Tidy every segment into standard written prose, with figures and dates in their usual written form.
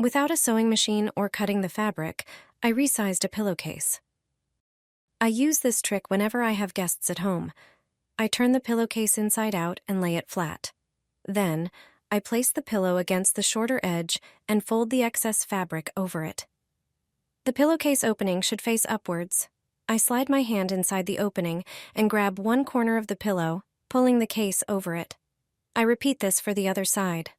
Without a sewing machine or cutting the fabric, I resized a pillowcase. I use this trick whenever I have guests at home. I turn the pillowcase inside out and lay it flat. Then, I place the pillow against the shorter edge and fold the excess fabric over it. The pillowcase opening should face upwards. I slide my hand inside the opening and grab one corner of the pillow, pulling the case over it. I repeat this for the other side.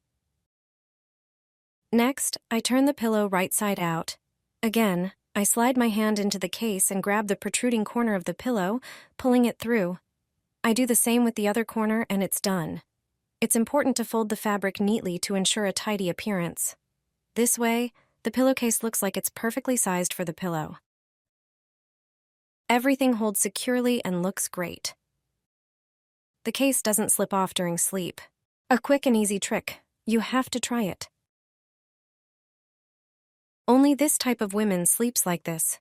Next, I turn the pillow right side out. Again, I slide my hand into the case and grab the protruding corner of the pillow, pulling it through. I do the same with the other corner and it's done. It's important to fold the fabric neatly to ensure a tidy appearance. This way, the pillowcase looks like it's perfectly sized for the pillow. Everything holds securely and looks great. The case doesn't slip off during sleep. A quick and easy trick. You have to try it. Only this type of women sleeps like this.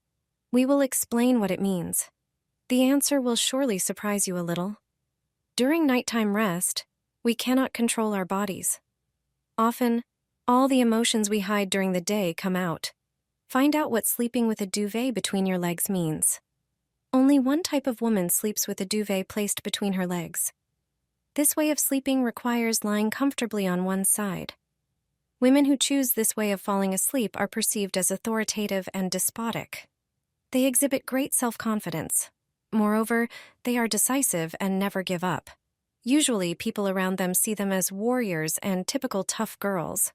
We will explain what it means. The answer will surely surprise you a little. During nighttime rest, we cannot control our bodies. Often, all the emotions we hide during the day come out. Find out what sleeping with a duvet between your legs means. Only one type of woman sleeps with a duvet placed between her legs. This way of sleeping requires lying comfortably on one side. Women who choose this way of falling asleep are perceived as authoritative and despotic. They exhibit great self-confidence. Moreover, they are decisive and never give up. Usually, people around them see them as warriors and typical tough girls.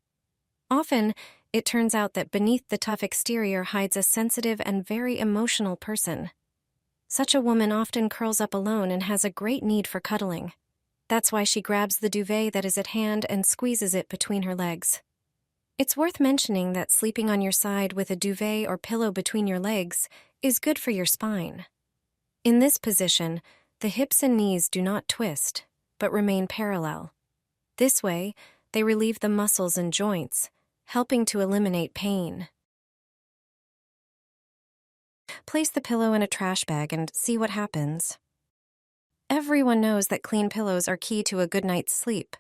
Often, it turns out that beneath the tough exterior hides a sensitive and very emotional person. Such a woman often curls up alone and has a great need for cuddling. That's why she grabs the duvet that is at hand and squeezes it between her legs. It's worth mentioning that sleeping on your side with a duvet or pillow between your legs is good for your spine. In this position, the hips and knees do not twist, but remain parallel. This way, they relieve the muscles and joints, helping to eliminate pain. Place the pillow in a trash bag and see what happens. Everyone knows that clean pillows are key to a good night's sleep.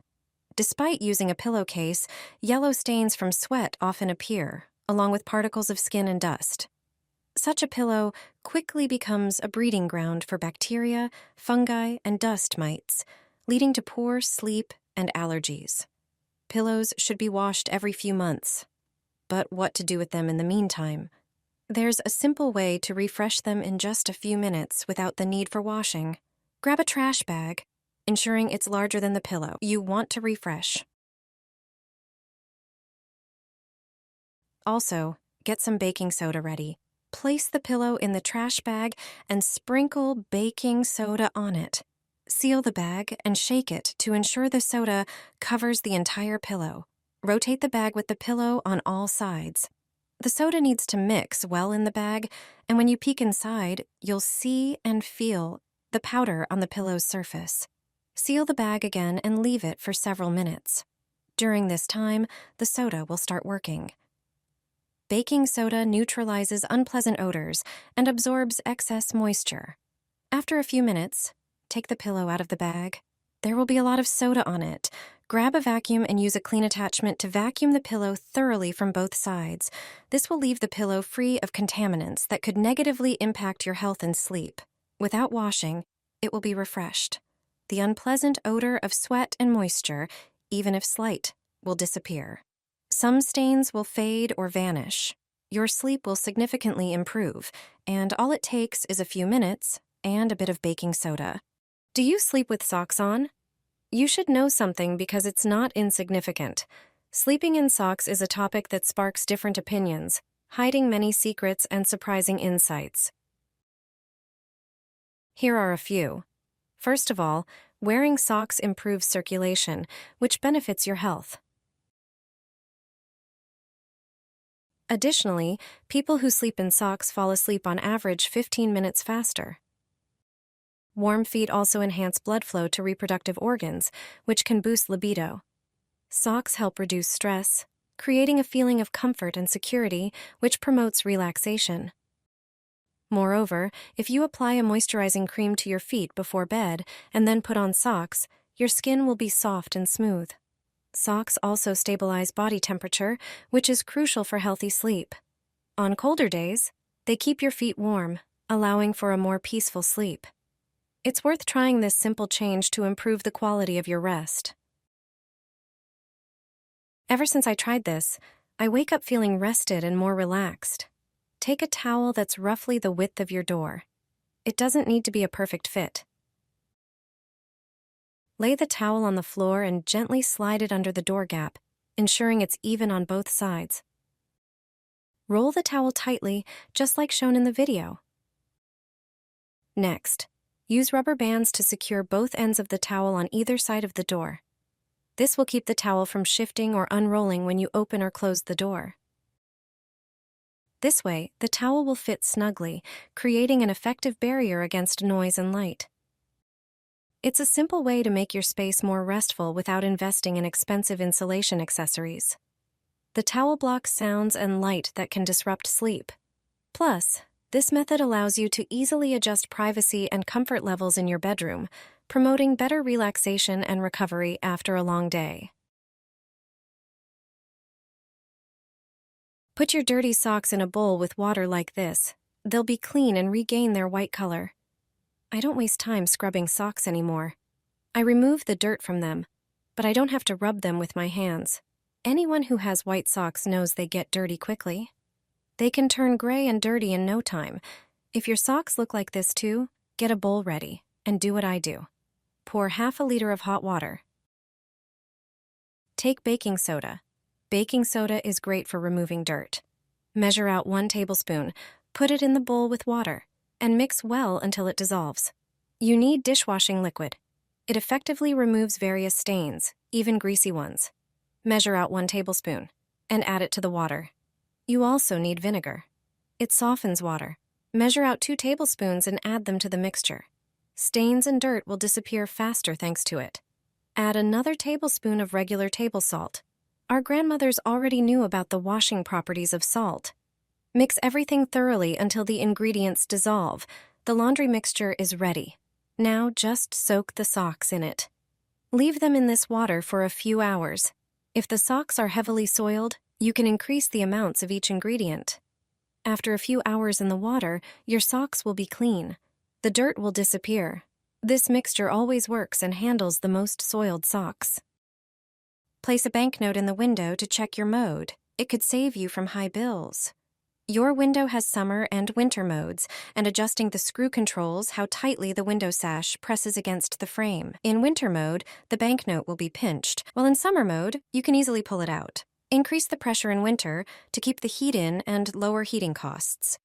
Despite using a pillowcase, yellow stains from sweat often appear, along with particles of skin and dust. Such a pillow quickly becomes a breeding ground for bacteria, fungi, and dust mites, leading to poor sleep and allergies. Pillows should be washed every few months. But what to do with them in the meantime? There's a simple way to refresh them in just a few minutes without the need for washing. Grab a trash bag, ensuring it's larger than the pillow you want to refresh. Also, get some baking soda ready. Place the pillow in the trash bag and sprinkle baking soda on it. Seal the bag and shake it to ensure the soda covers the entire pillow. Rotate the bag with the pillow on all sides. The soda needs to mix well in the bag, and when you peek inside, you'll see and feel the powder on the pillow's surface. Seal the bag again and leave it for several minutes. During this time, the soda will start working. Baking soda neutralizes unpleasant odors and absorbs excess moisture. After a few minutes, take the pillow out of the bag. There will be a lot of soda on it. Grab a vacuum and use a clean attachment to vacuum the pillow thoroughly from both sides. This will leave the pillow free of contaminants that could negatively impact your health and sleep. Without washing, it will be refreshed. The unpleasant odor of sweat and moisture, even if slight, will disappear. Some stains will fade or vanish. Your sleep will significantly improve, and all it takes is a few minutes and a bit of baking soda. Do you sleep with socks on? You should know something because it's not insignificant. Sleeping in socks is a topic that sparks different opinions, hiding many secrets and surprising insights. Here are a few. First of all, wearing socks improves circulation, which benefits your health. Additionally, people who sleep in socks fall asleep on average 15 minutes faster. Warm feet also enhance blood flow to reproductive organs, which can boost libido. Socks help reduce stress, creating a feeling of comfort and security, which promotes relaxation. Moreover, if you apply a moisturizing cream to your feet before bed and then put on socks, your skin will be soft and smooth. Socks also stabilize body temperature, which is crucial for healthy sleep. On colder days, they keep your feet warm, allowing for a more peaceful sleep. It's worth trying this simple change to improve the quality of your rest. Ever since I tried this, I wake up feeling rested and more relaxed. Take a towel that's roughly the width of your door. It doesn't need to be a perfect fit. Lay the towel on the floor and gently slide it under the door gap, ensuring it's even on both sides. Roll the towel tightly, just like shown in the video. Next, use rubber bands to secure both ends of the towel on either side of the door. This will keep the towel from shifting or unrolling when you open or close the door. This way, the towel will fit snugly, creating an effective barrier against noise and light. It's a simple way to make your space more restful without investing in expensive insulation accessories. The towel blocks sounds and light that can disrupt sleep. Plus, this method allows you to easily adjust privacy and comfort levels in your bedroom, promoting better relaxation and recovery after a long day. Put your dirty socks in a bowl with water like this. They'll be clean and regain their white color. I don't waste time scrubbing socks anymore. I remove the dirt from them, but I don't have to rub them with my hands. Anyone who has white socks knows they get dirty quickly. They can turn gray and dirty in no time. If your socks look like this too, get a bowl ready and do what I do. Pour half a liter of hot water. Take baking soda. Baking soda is great for removing dirt. Measure out 1 tablespoon, put it in the bowl with water, and mix well until it dissolves. You need dishwashing liquid. It effectively removes various stains, even greasy ones. Measure out 1 tablespoon, and add it to the water. You also need vinegar. It softens water. Measure out 2 tablespoons and add them to the mixture. Stains and dirt will disappear faster thanks to it. Add another tablespoon of regular table salt. Our grandmothers already knew about the washing properties of salt. Mix everything thoroughly until the ingredients dissolve. The laundry mixture is ready. Now just soak the socks in it. Leave them in this water for a few hours. If the socks are heavily soiled, you can increase the amounts of each ingredient. After a few hours in the water, your socks will be clean. The dirt will disappear. This mixture always works and handles the most soiled socks. Place a banknote in the window to check your mode. It could save you from high bills. Your window has summer and winter modes, and adjusting the screw controls how tightly the window sash presses against the frame. In winter mode, the banknote will be pinched, while in summer mode, you can easily pull it out. Increase the pressure in winter to keep the heat in and lower heating costs.